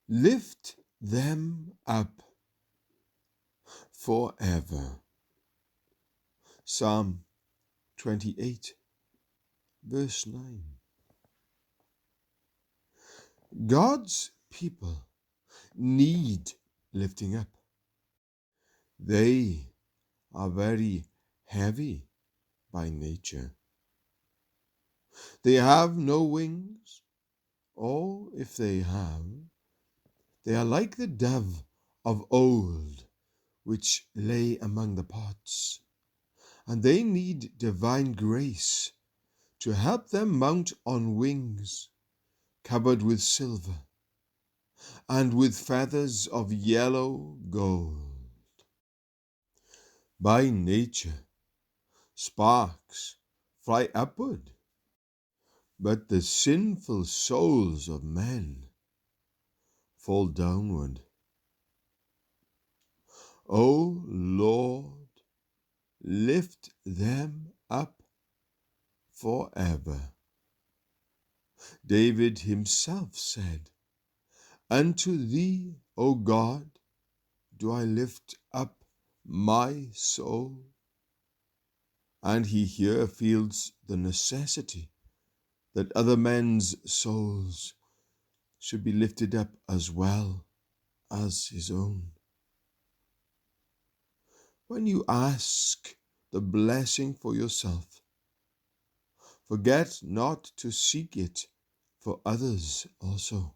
lift them up forever. Psalm 28, verse 9. God's people need lifting up. They are very heavy by nature. They have no wings, or if they have, they are like the dove of old, which lay among the pots, and they need divine grace to help them mount on wings covered with silver and with feathers of yellow gold. By nature, sparks fly upward, but the sinful souls of men fall downward. O Lord, lift them up forever. David himself said, "Unto thee, O God, do I lift up my soul." And he here feels the necessity that other men's souls should be lifted up as well as his own. When you ask the blessing for yourself, forget not to seek it for others also.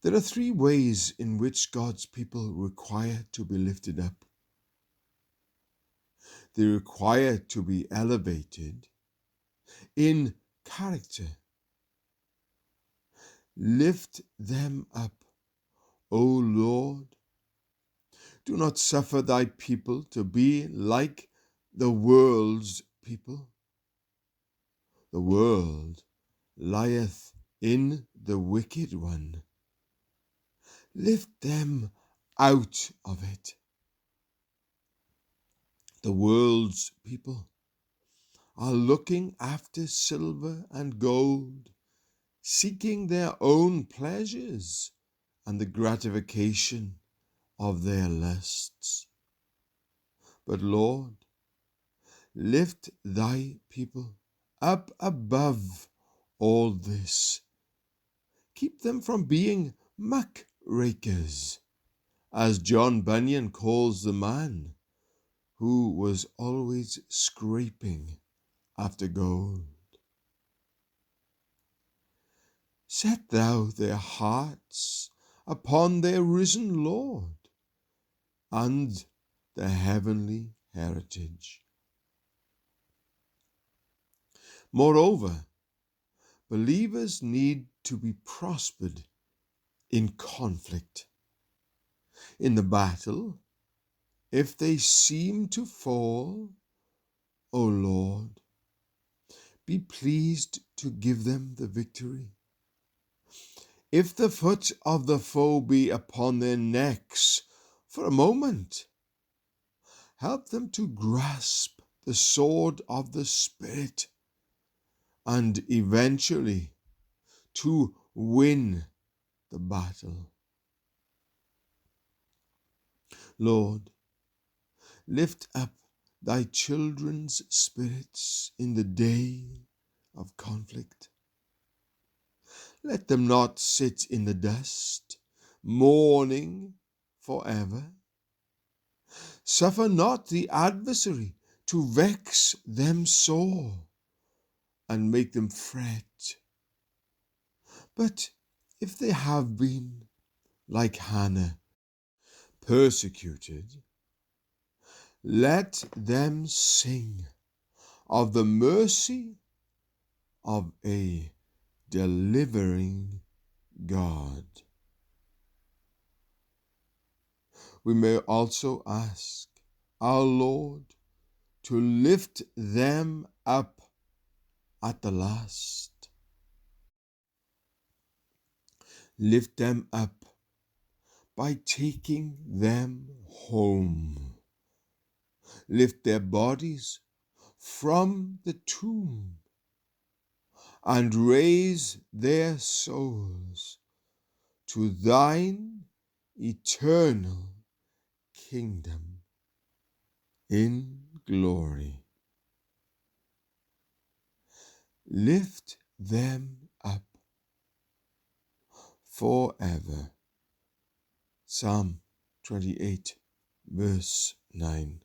There are three ways in which God's people require to be lifted up. They require to be elevated in character. Lift them up, O Lord. Do not suffer thy people to be like the world's people. The world lieth in the wicked one. Lift them out of it. The world's people are looking after silver and gold, seeking their own pleasures and the gratification of their lusts. But Lord, lift thy people up above all this. Keep them from being muck rakers, as John Bunyan calls the man who was always scraping after gold. Set thou their hearts upon their risen Lord and the heavenly heritage. Moreover, believers need to be prospered in conflict. In the battle, if they seem to fall, O Lord, be pleased to give them the victory. If the foot of the foe be upon their necks for a moment, help them to grasp the sword of the Spirit and eventually to win the battle. Lord, lift up thy children's spirits in the day of conflict. Let them not sit in the dust, mourning forever. Suffer not the adversary to vex them sore and make them fret. But if they have been, like Hannah, persecuted, let them sing of the mercy of a delivering God. We may also ask our Lord to lift them up at the last. Lift them up by taking them home. Lift their bodies from the tomb and raise their souls to thine eternal kingdom in glory. Lift them up forever. Psalm 28, verse 9.